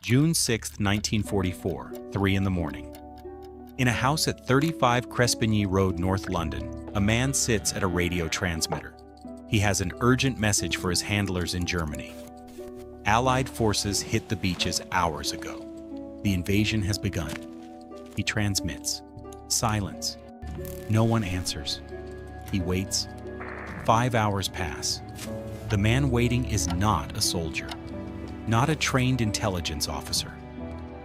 June 6, 1944, 3 in the morning. In a house at 35 Crespigny Road, North London, a man sits at a radio transmitter. He has an urgent message for his handlers in Germany. Allied forces hit the beaches hours ago. The invasion has begun. He transmits. Silence. No one answers. He waits. 5 hours pass. The man waiting is not a soldier, not a trained intelligence officer.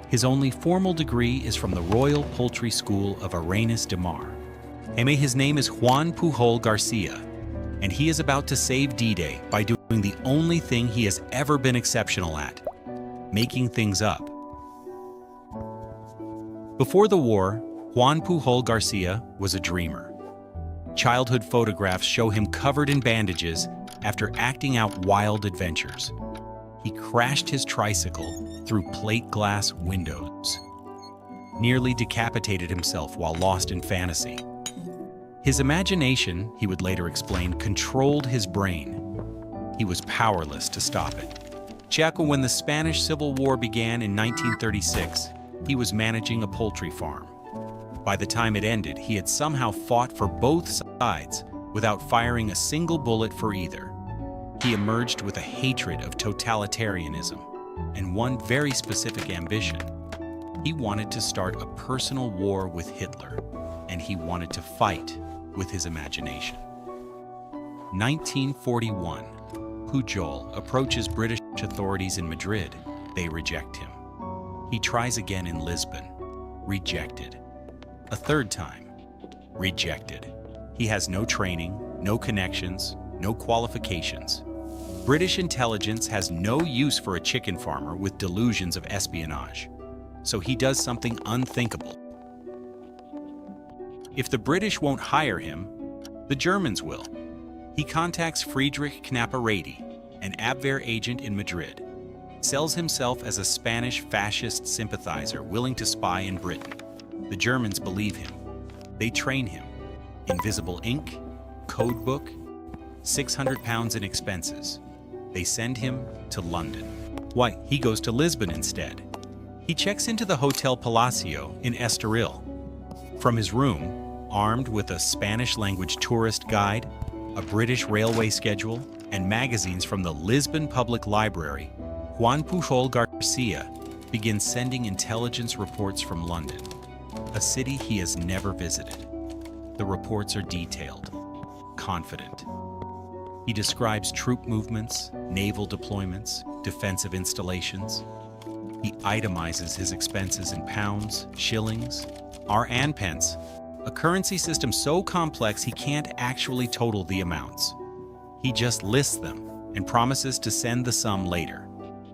His only formal degree is from the Royal Poultry School of Arenas de Mar. His name is Juan Pujol Garcia, and he is about to save D-Day by doing the only thing he has ever been exceptional at: making things up. Before the war, Juan Pujol Garcia was a dreamer. Childhood photographs show him covered in bandages after acting out wild adventures. He crashed his tricycle through plate glass windows, nearly decapitated himself while lost in fantasy. His imagination, he would later explain, controlled his brain. He was powerless to stop it. When the Spanish Civil War began in 1936, he was managing a poultry farm. By the time it ended, he had somehow fought for both sides without firing a single bullet for either. He emerged with a hatred of totalitarianism and one very specific ambition. He wanted to start a personal war with Hitler, and he wanted to fight with his imagination. 1941. Pujol approaches British authorities in Madrid. They reject him. He tries again in Lisbon. Rejected. A third time. Rejected. He has no training, no connections, no qualifications. British intelligence has no use for a chicken farmer with delusions of espionage. So he does something unthinkable. If the British won't hire him, the Germans will. He contacts Friedrich Knapperady, an Abwehr agent in Madrid, sells himself as a Spanish fascist sympathizer willing to spy in Britain. The Germans believe him. They train him. Invisible ink, code book, 600 pounds in expenses. They send him to London. Why, he goes to Lisbon instead. He checks into the Hotel Palacio in Estoril. From his room, armed with a Spanish-language tourist guide, a British railway schedule, and magazines from the Lisbon Public Library, Juan Pujol Garcia begins sending intelligence reports from London, a city he has never visited. The reports are detailed, confident. He describes troop movements, naval deployments, defensive installations. He itemizes his expenses in pounds, shillings, and pence, a currency system so complex he can't actually total the amounts. He just lists them and promises to send the sum later.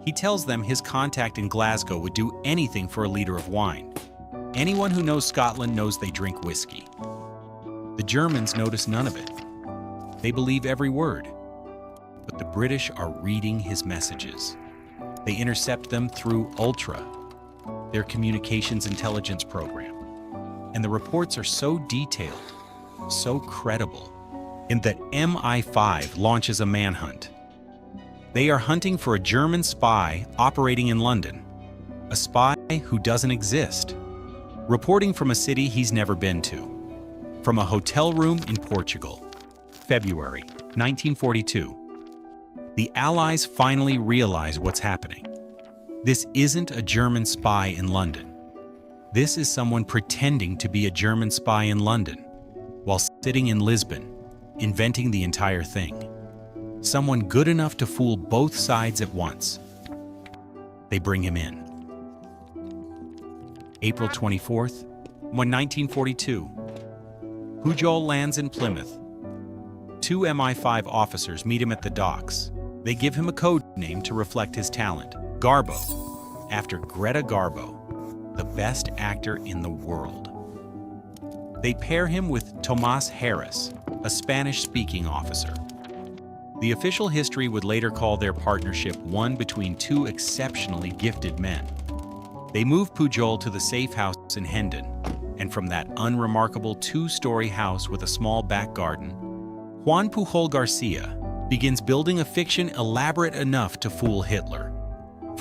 He tells them his contact in Glasgow would do anything for a liter of wine. Anyone who knows Scotland knows they drink whiskey. The Germans notice none of it. They believe every word. But the British are reading his messages. They intercept them through Ultra, their communications intelligence program. And the reports are so detailed, so credible, in that MI5 launches a manhunt. They are hunting for a German spy operating in London, a spy who doesn't exist, reporting from a city he's never been to, from a hotel room in Portugal. February 1942. The Allies finally realize what's happening. This isn't a German spy in London. This is someone pretending to be a German spy in London, while sitting in Lisbon, inventing the entire thing. Someone good enough to fool both sides at once. They bring him in. April 24th, 1942. Pujol lands in Plymouth. 2 MI5 officers meet him at the docks. They give him a code name to reflect his talent, Garbo, after Greta Garbo, the best actor in the world. They pair him with Tomás Harris, a Spanish-speaking officer. The official history would later call their partnership one between 2 exceptionally gifted men. They move Pujol to the safe house in Hendon, and from that unremarkable 2-story house with a small back garden, Juan Pujol Garcia begins building a fiction elaborate enough to fool Hitler.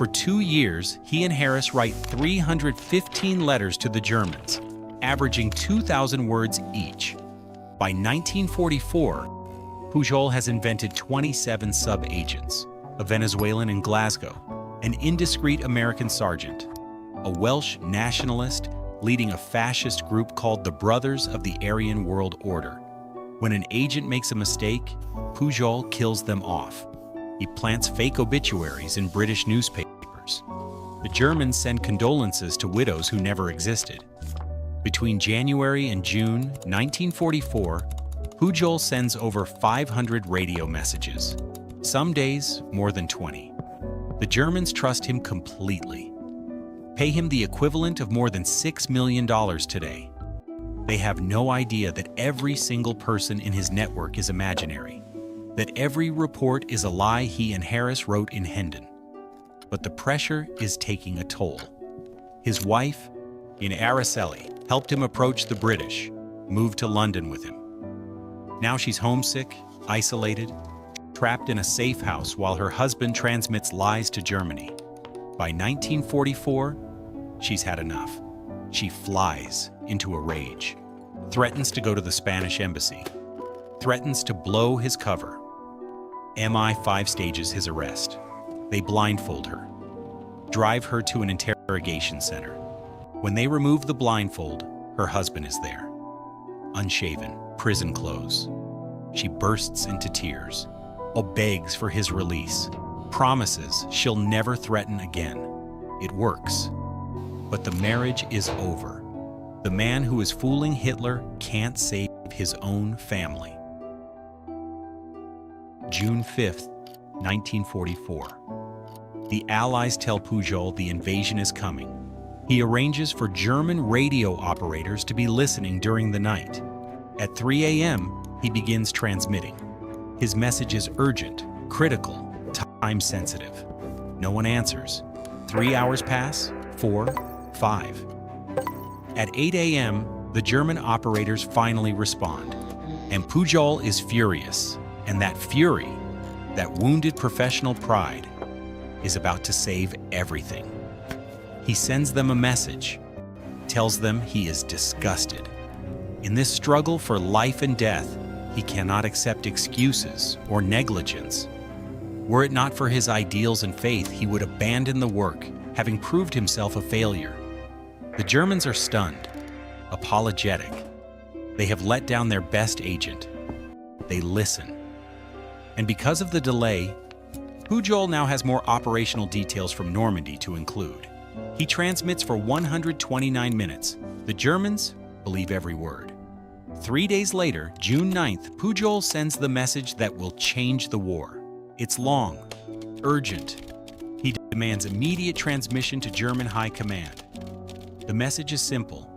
For 2 years, he and Harris write 315 letters to the Germans, averaging 2,000 words each. By 1944, Pujol has invented 27 sub-agents, a Venezuelan in Glasgow, an indiscreet American sergeant, a Welsh nationalist leading a fascist group called the Brothers of the Aryan World Order. When an agent makes a mistake, Pujol kills them off. He plants fake obituaries in British newspapers. The Germans send condolences to widows who never existed. Between January and June 1944, Pujol sends over 500 radio messages. Some days, more than 20. The Germans trust him completely. Pay him the equivalent of more than $6 million today. They have no idea that every single person in his network is imaginary, that every report is a lie he and Harris wrote in Hendon. But the pressure is taking a toll. His wife, in Araceli, helped him approach the British, moved to London with him. Now she's homesick, isolated, trapped in a safe house while her husband transmits lies to Germany. By 1944, she's had enough. She flies into a rage, threatens to go to the Spanish embassy, threatens to blow his cover. MI5 stages his arrest. They blindfold her, drive her to an interrogation center. When they remove the blindfold, her husband is there. Unshaven, prison clothes. She bursts into tears, begs for his release, promises she'll never threaten again. It works. But the marriage is over. The man who is fooling Hitler can't save his own family. June 5th, 1944. The Allies tell Pujol the invasion is coming. He arranges for German radio operators to be listening during the night. At 3 a.m., he begins transmitting. His message is urgent, critical, time-sensitive. No one answers. 3 hours pass, 4, 5. At 8 a.m., the German operators finally respond. And Pujol is furious. And that fury, that wounded professional pride, is about to save everything. He sends them a message, tells them he is disgusted. In this struggle for life and death, he cannot accept excuses or negligence. Were it not for his ideals and faith, he would abandon the work, having proved himself a failure. The Germans are stunned, apologetic. They have let down their best agent. They listen. And because of the delay, Pujol now has more operational details from Normandy to include. He transmits for 129 minutes. The Germans believe every word. 3 days later, June 9th, Pujol sends the message that will change the war. It's long, urgent. He demands immediate transmission to German High Command. The message is simple.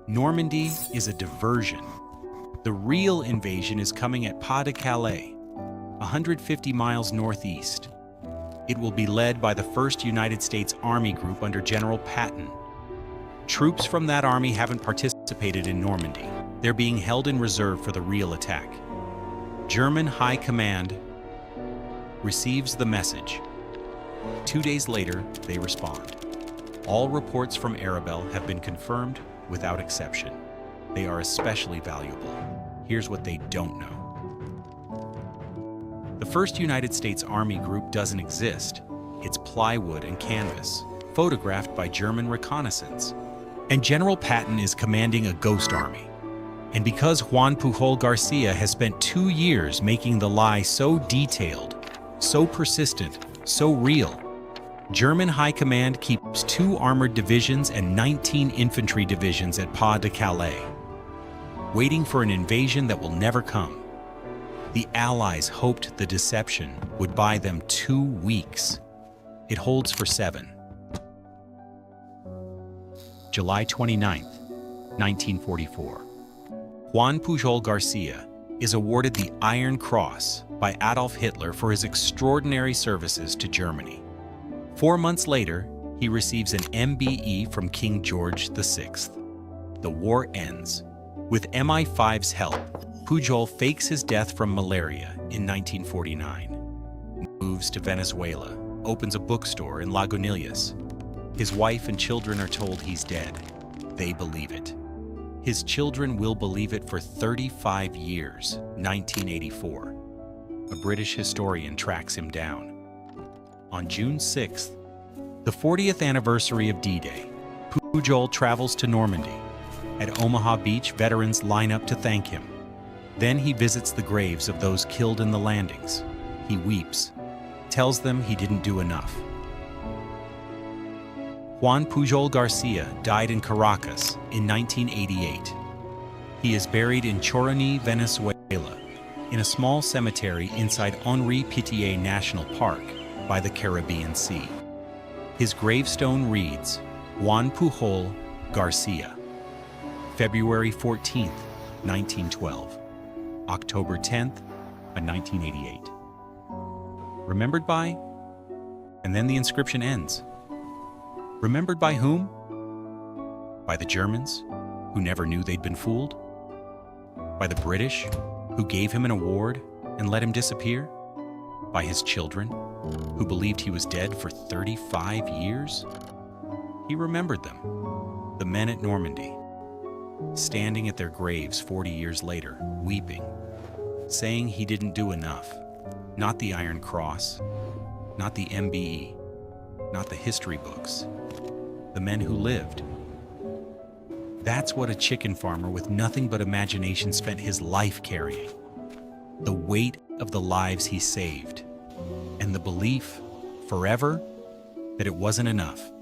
Normandy is a diversion. The real invasion is coming at Pas de Calais, 150 miles northeast. It will be led by the 1st United States Army Group under General Patton. Troops from that army haven't participated in Normandy. They're being held in reserve for the real attack. German High Command receives the message. 2 days later, they respond. All reports from Arabelle have been confirmed without exception. They are especially valuable. Here's what they don't know. The 1st United States Army Group doesn't exist. It's plywood and canvas, photographed by German reconnaissance. And General Patton is commanding a ghost army. And because Juan Pujol Garcia has spent 2 years making the lie so detailed, so persistent, so real, German High Command keeps 2 armored divisions and 19 infantry divisions at Pas de Calais, waiting for an invasion that will never come. The Allies hoped the deception would buy them 2 weeks. It holds for 7. July 29th, 1944. Juan Pujol Garcia is awarded the Iron Cross by Adolf Hitler for his extraordinary services to Germany. 4 months later, he receives an MBE from King George VI. The war ends. With MI5's help, Pujol fakes his death from malaria in 1949, moves to Venezuela, opens a bookstore in Lagunillas. His wife and children are told he's dead. They believe it. His children will believe it for 35 years, 1984. A British historian tracks him down. On June 6th, the 40th anniversary of D-Day, Pujol travels to Normandy. At Omaha Beach, veterans line up to thank him. Then he visits the graves of those killed in the landings. He weeps, tells them he didn't do enough. Juan Pujol Garcia died in Caracas in 1988. He is buried in Choroní, Venezuela, in a small cemetery inside Henri Pittier National Park by the Caribbean Sea. His gravestone reads, Juan Pujol Garcia, February 14th, 1912, October 10th, 1988. Remembered by? And then the inscription ends. Remembered by whom? By the Germans, who never knew they'd been fooled? By the British, who gave him an award and let him disappear? By his children, who believed he was dead for 35 years? He remembered them, the men at Normandy, standing at their graves 40 years later, weeping, saying he didn't do enough. Not the Iron Cross, not the MBE, not the history books, the men who lived. That's what a chicken farmer with nothing but imagination spent his life carrying. The weight of the lives he saved, and the belief, forever, that it wasn't enough.